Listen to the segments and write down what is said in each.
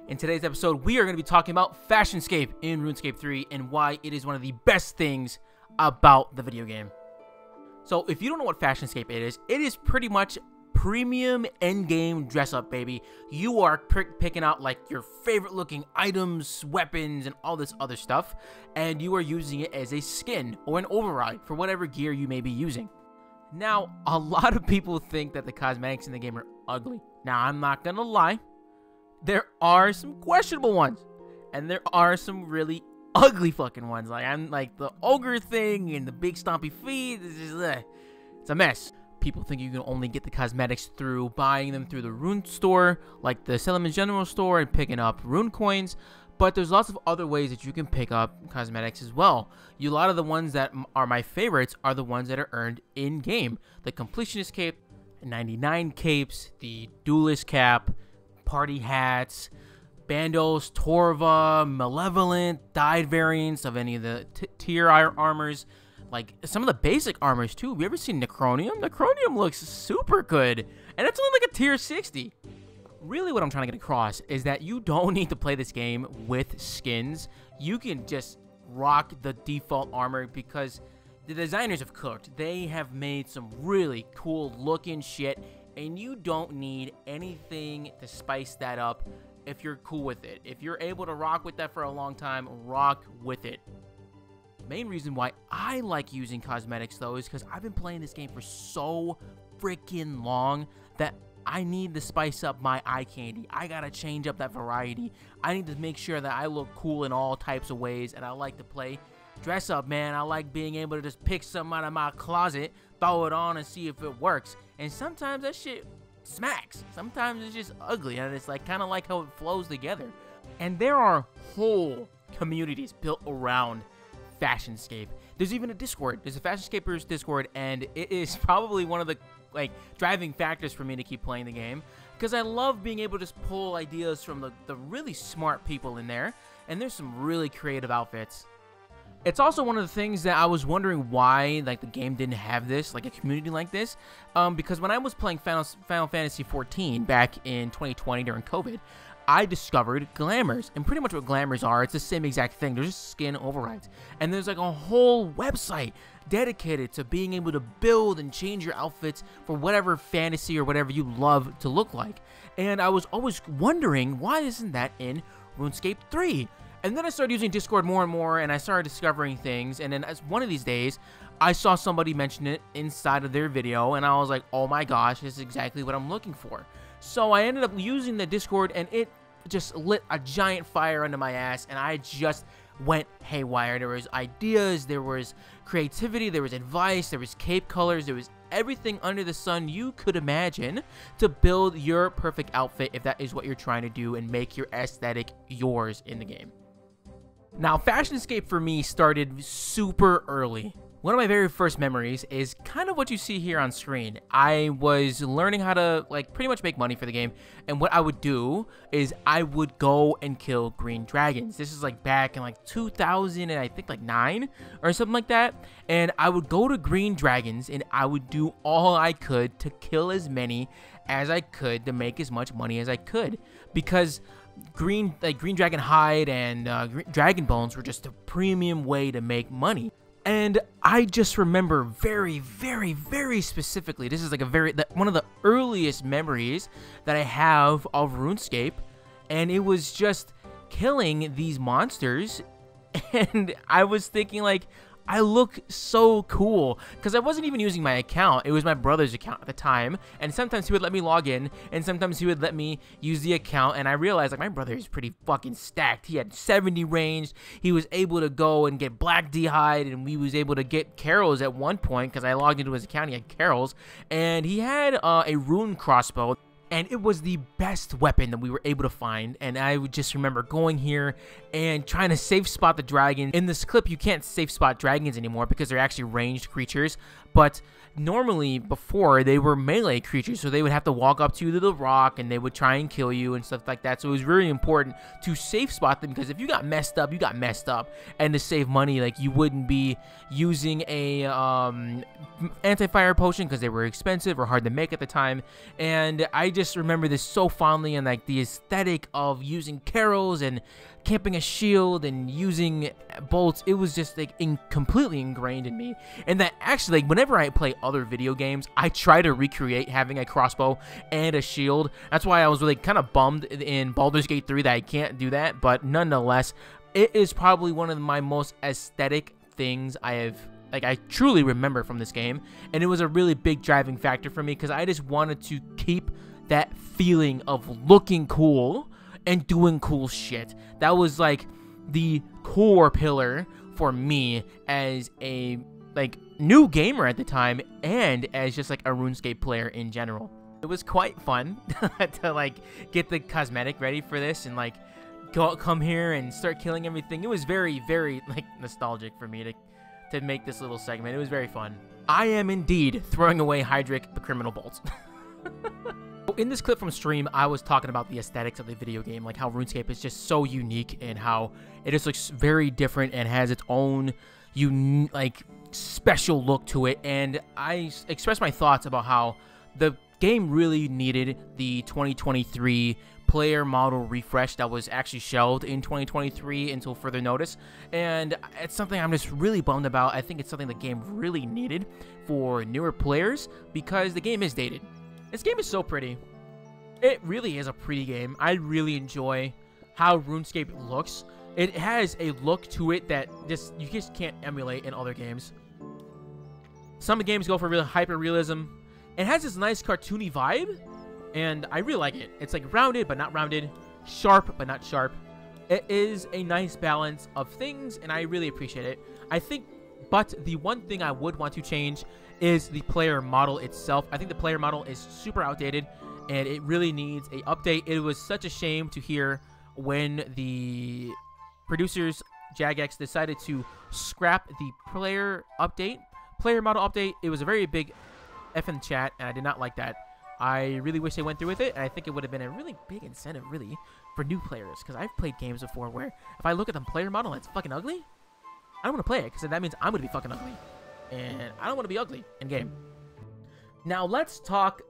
In today's episode, we are going to be talking about Fashionscape in Runescape 3 and why it is one of the best things about the video game. So if you don't know what Fashionscape it is pretty much premium endgame dress up, baby. You are picking out like your favorite looking items, weapons, and all this other stuff, and you are using it as a skin or an override for whatever gear you may be using. Now, a lot of people think that the cosmetics in the game are ugly. Now, I'm not gonna lie. There are some questionable ones, and there are some really ugly fucking ones. Like, I'm like the ogre thing and the big stompy feet. It's a mess. People think you can only get the cosmetics through buying them through the rune store, like the Settlement General store, and picking up rune coins. But there's lots of other ways that you can pick up cosmetics as well. A lot of the ones that are my favorites are the ones that are earned in-game. The Completionist Cape, 99 capes, the Duelist Cap, party hats, bandos, Torva, Malevolent, dyed variants of any of the tier armors. Like, some of the basic armors, too. Have you ever seen Necronium? Necronium looks super good. And it's only like a tier 60. Really, what I'm trying to get across is that you don't need to play this game with skins. You can just rock the default armor because the designers have cooked. They have made some really cool looking shit. And you don't need anything to spice that up if you're cool with it. If you're able to rock with that for a long time, rock with it. Main reason why I like using cosmetics though is because I've been playing this game for so freaking long that I need to spice up my eye candy. I gotta change up that variety. I need to make sure that I look cool in all types of ways, and I like to play dress up, man. I like being able to just pick something out of my closet, throw it on, and see if it works. And sometimes that shit smacks. Sometimes it's just ugly, and it's like kind of like how it flows together. And there are whole communities built around Fashionscape. There's even a Discord. There's a Fashionscapers Discord, and it is probably one of the driving factors for me to keep playing the game, because I love being able to just pull ideas from the really smart people in there, and there's some really creative outfits. It's also one of the things that I was wondering why the game didn't have this, like a community like this, because when I was playing Final Fantasy XIV back in 2020 during COVID, I discovered glamours, and pretty much what glamours are, it's the same exact thing. There's just skin overrides, and there's like a whole website dedicated to being able to build and change your outfits for whatever fantasy or whatever you love to look like. And I was always wondering, why isn't that in Runescape 3? And then I started using Discord more and more, and I started discovering things, and then as one of these days, I saw somebody mention it inside of their video, and I was like, oh my gosh, this is exactly what I'm looking for. So I ended up using the Discord, and it just lit a giant fire under my ass, and I just went haywire. There was ideas, there was creativity, there was advice, there was cape colors, there was everything under the sun you could imagine to build your perfect outfit if that is what you're trying to do and make your aesthetic yours in the game. Now, Fashionscape for me started super early. One of my very first memories is kind of what you see here on screen. I was learning how to pretty much make money for the game, and what I would do is I would go and kill green dragons. This is back in 2000 and I think 9 or something like that. And I would go to green dragons and I would do all I could to kill as many as I could to make as much money as I could, because green dragon hide and dragon bones were just a premium way to make money. And I just remember very, very, very specifically, this is one of the earliest memories that I have of RuneScape, and it was just killing these monsters, and I was thinking I look so cool, because I wasn't even using my account. It was my brother's account at the time, and sometimes he would let me log in, and sometimes he would let me use the account, and I realized my brother is pretty fucking stacked. He had 70 ranged, he was able to go and get Black D-Hide, and we was able to get Carols at one point, because I logged into his account, he had Carols, and he had a rune crossbow. And it was the best weapon that we were able to find. And I would just remember going here and trying to safe spot the dragon. In this clip, you can't safe spot dragons anymore because they're actually ranged creatures. But normally before they were melee creatures, so they would have to walk up to you to the rock and they would try and kill you and stuff like that. So it was really important to safe spot them, because if you got messed up, you got messed up. And to save money, like, you wouldn't be using a anti-fire potion because they were expensive or hard to make at the time. And I just remember this so fondly, and like the aesthetic of using carols and camping a shield and using bolts, it was just like completely ingrained in me. And that actually, like, whenever I play other video games, I try to recreate having a crossbow and a shield. That's why I was really kind of bummed in Baldur's Gate 3 that I can't do that, but nonetheless, it is probably one of my most aesthetic things I truly remember from this game. And it was a really big driving factor for me, because I just wanted to keep that feeling of looking cool and doing cool shit. That was like the core pillar for me as a new gamer at the time, and as just like a RuneScape player in general. It was quite fun to like get the cosmetic ready for this and like come here and start killing everything. It was very, very like nostalgic for me to make this little segment. It was very fun. I am indeed throwing away Hydric the criminal bolts. In this clip from stream, I was talking about the aesthetics of the video game, like how RuneScape is just so unique and how it just looks very different and has its own special look to it. And I expressed my thoughts about how the game really needed the 2023 player model refresh that was actually shelved in 2023 until further notice. And it's something I'm just really bummed about. I think it's something the game really needed for newer players, because the game is dated. This game is so pretty. It really is a pretty game. I really enjoy how RuneScape looks. It has a look to it that you just can't emulate in other games. Some games go for real hyper-realism. It has this nice cartoony vibe, and I really like it. It's like rounded but not rounded, sharp but not sharp. It is a nice balance of things, and I really appreciate it. But the one thing I would want to change is the player model itself. I think the player model is super outdated, and it really needs a update. It was such a shame to hear when the producers, Jagex, decided to scrap the player model update. It was a very big F in the chat, and I did not like that. I really wish they went through with it, and I think it would have been a really big incentive, really, for new players, because I've played games before where if I look at the player model and it's fucking ugly, I don't want to play it, because that means I'm going to be fucking ugly. And I don't want to be ugly in game. Now, let's talk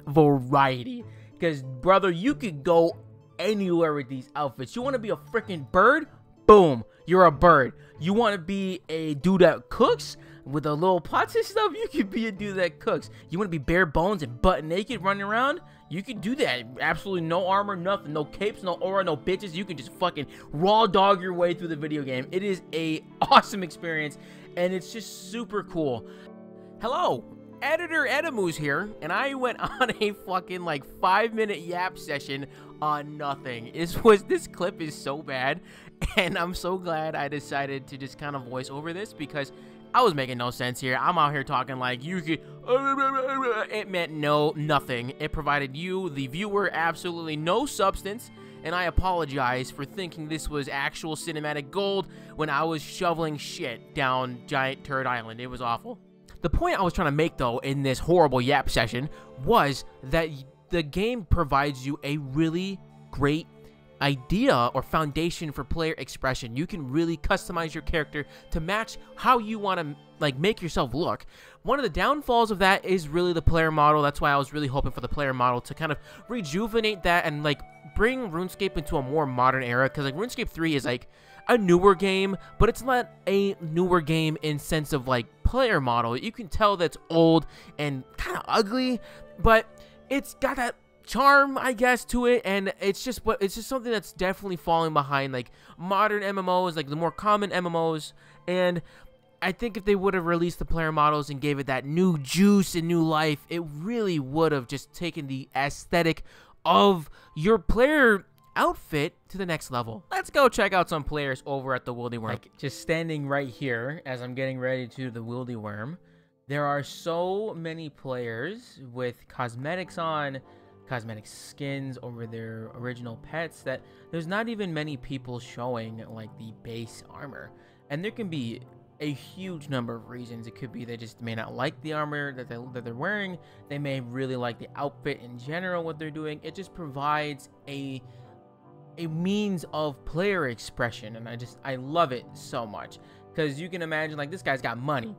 variety. Because, brother, you could go anywhere with these outfits. You want to be a freaking bird? Boom. You're a bird. You want to be a dude that cooks with a little pots and stuff? You could be a dude that cooks. You want to be bare bones and butt naked running around? You can do that. Absolutely no armor, nothing. No capes, no aura, no bitches. You can just fucking raw dog your way through the video game. It is a awesome experience, and it's just super cool. Hello, Editor Edamu's here, and I went on a fucking 5-minute yap session on nothing. This clip is so bad, and I'm so glad I decided to just kind of voice over this, because I was making no sense here. I'm out here talking like you could. It meant nothing. It provided you, the viewer, absolutely no substance. And I apologize for thinking this was actual cinematic gold when I was shoveling shit down Giant Turd Island. It was awful. The point I was trying to make, though, in this horrible yap session was that the game provides you a really great idea or foundation for player expression. You can really customize your character to match how you want to make yourself look. One of the downfalls of that is really the player model. That's why I was really hoping for the player model to kind of rejuvenate that and bring RuneScape into a more modern era, because RuneScape 3 is a newer game, but it's not a newer game in sense of player model. You can tell that's old and kind of ugly, but it's got that charm, I guess, to it, and it's just something that's definitely falling behind modern MMOs, the more common MMOs. And I think if they would have released the player models and gave it that new juice and new life, it really would have just taken the aesthetic of your player outfit to the next level. Let's go check out some players over at the Wildy Worm. Just standing right here as I'm getting ready to do the Wildy Worm, there are so many players with cosmetics on, cosmetic skins over their original pets, that there's not even many people showing the base armor. And there can be a huge number of reasons. It could be they just may not like the armor that they're wearing. They may really like the outfit in general, what they're doing. It just provides a means of player expression, and I love it so much, because you can imagine, like, this guy's got money,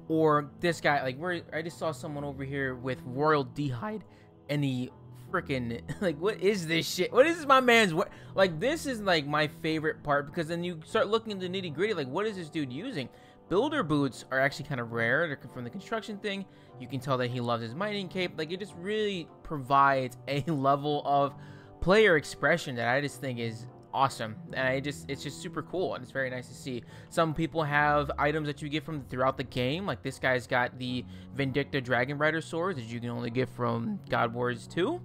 or this guy, like, I just saw someone over here with royal d'hide, and the freaking, like, what is this shit? What is this, my man's, what, like, this is like my favorite part, because then you start looking into nitty gritty, like, what is this dude using? Builder boots are actually kind of rare. They're from the construction thing. You can tell that he loves his mining cape. Like, it just really provides a level of player expression that I just think is awesome, and it's just super cool, and it's very nice to see. Some people have items that you get from throughout the game, like this guy's got the Vindicta Dragon Rider swords that you can only get from God Wars 2,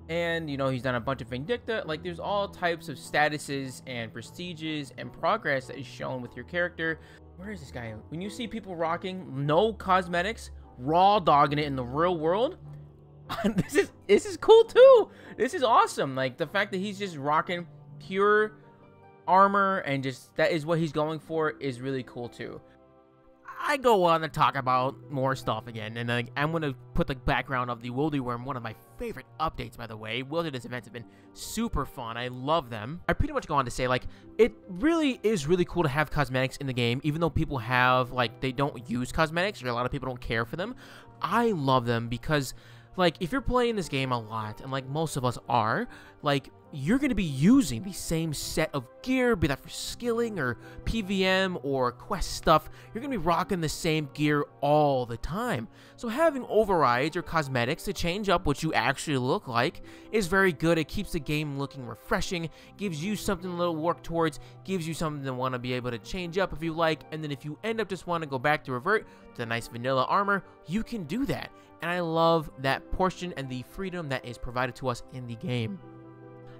and you know, he's done a bunch of Vindicta. Like, there's all types of statuses and prestiges and progress that is shown with your character. Where is this guy? When you see people rocking no cosmetics, raw dogging it in the real world, this is cool too. This is awesome. Like, the fact that he's just rocking pure armor and just that is what he's going for is really cool too. I go on to talk about more stuff again, and I'm going to put the background of the Wildy Worm, one of my favorite updates, by the way. Wilderness events have been super fun. I love them. I pretty much go on to say, like, it really is really cool to have cosmetics in the game, even though people have, like, they don't use cosmetics, or a lot of people don't care for them. I love them because, like, if you're playing this game a lot, and like most of us are, like, you're going to be using the same set of gear, be that for skilling or PVM or quest stuff. You're going to be rocking the same gear all the time. So having overrides or cosmetics to change up what you actually look like is very good. It keeps the game looking refreshing, gives you something a little work towards, gives you something to want to be able to change up if you like, and then if you end up just want to go back to revert to the nice vanilla armor, you can do that. And I love that portion and the freedom that is provided to us in the game.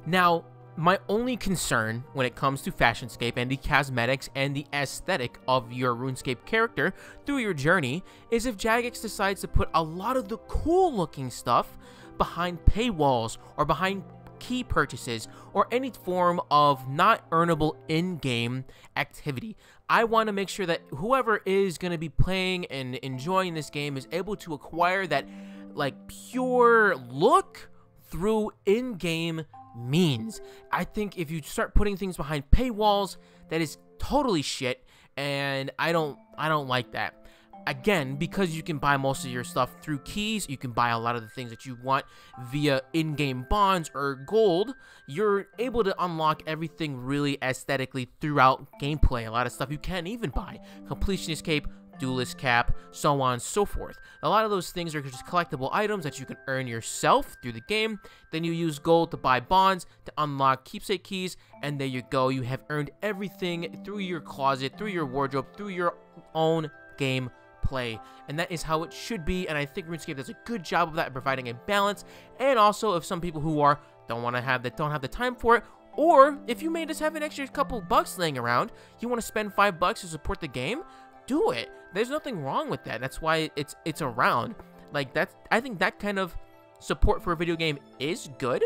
Now, my only concern when it comes to Fashionscape and the cosmetics and the aesthetic of your Runescape character through your journey is if Jagex decides to put a lot of the cool looking stuff behind paywalls or behind key purchases or any form of not earnable in-game activity. I want to make sure that whoever is going to be playing and enjoying this game is able to acquire that, like, pure look through in-game means. I think if you start putting things behind paywalls, that is totally shit, and I don't like that. Again, because you can buy most of your stuff through keys, you can buy a lot of the things that you want via in-game bonds or gold, you're able to unlock everything really aesthetically throughout gameplay. A lot of stuff you can't even buy. Completionist cape, duelist cap, so on and so forth. A lot of those things are just collectible items that you can earn yourself through the game. Then you use gold to buy bonds to unlock keepsake keys, and there you go. You have earned everything through your closet, through your wardrobe, through your own game play, and that is how it should be. And I think RuneScape does a good job of that, providing a balance. And also, if some people who don't have the time for it, or if you may just have an extra couple bucks laying around, you want to spend $5 to support the game, do it. There's nothing wrong with that. That's why it's around. Like, I think that kind of support for a video game is good.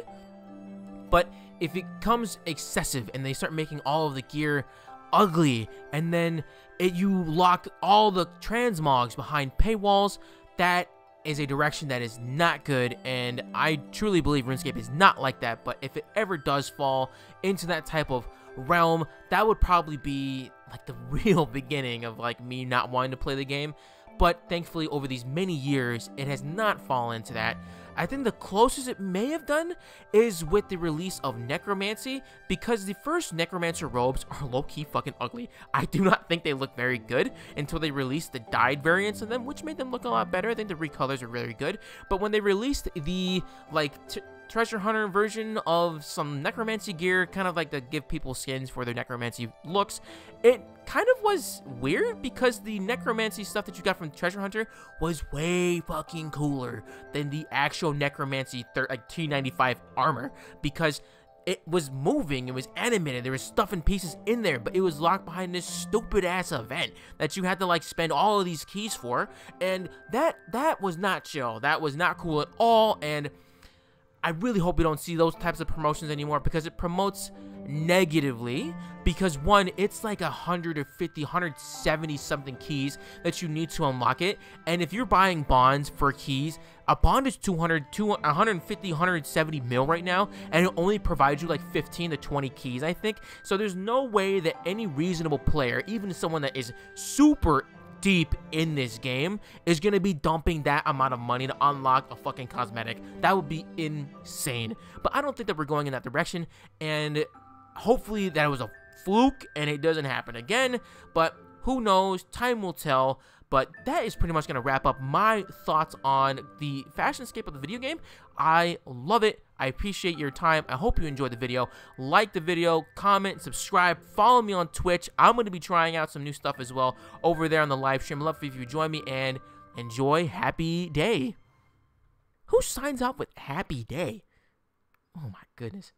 But if it becomes excessive and they start making all of the gear ugly, and then you lock all the transmogs behind paywalls, that is a direction that is not good, and I truly believe RuneScape is not like that. But if it ever does fall into that type of realm, that would probably be like the real beginning of like me not wanting to play the game. But thankfully, over these many years, it has not fallen into that. I think the closest it may have done is with the release of Necromancy, because the first Necromancer robes are low-key fucking ugly. I do not think they look very good until they released the dyed variants of them, which made them look a lot better. I think the recolors are very good. But when they released the, like, treasure hunter version of some necromancy gear, kind of like to give people skins for their necromancy looks, it kind of was weird, because the necromancy stuff that you got from treasure hunter was way fucking cooler than the actual necromancy like T95 armor, because it was moving, it was animated, there was stuff and pieces in there, but it was locked behind this stupid ass event that you had to like spend all of these keys for, and that was not chill. That was not cool at all. And I really hope we don't see those types of promotions anymore, because it promotes negatively. Because one, it's like 150, 170 something keys that you need to unlock it, and if you're buying bonds for keys, a bond is 150, 170 mil right now, and it only provides you like 15 to 20 keys, I think. So there's no way that any reasonable player, even someone that is super deep in this game, is gonna be dumping that amount of money to unlock a fucking cosmetic. That would be insane. But I don't think that we're going in that direction, and hopefully that was a fluke and it doesn't happen again, but who knows, time will tell. But that is pretty much going to wrap up my thoughts on the Fashionscape of the video game. I love it. I appreciate your time. I hope you enjoyed the video. Like the video, comment, subscribe, follow me on Twitch. I'm going to be trying out some new stuff as well over there on the live stream. I'd love if you join me, and enjoy Happy Day. Who signs off with Happy Day? Oh my goodness.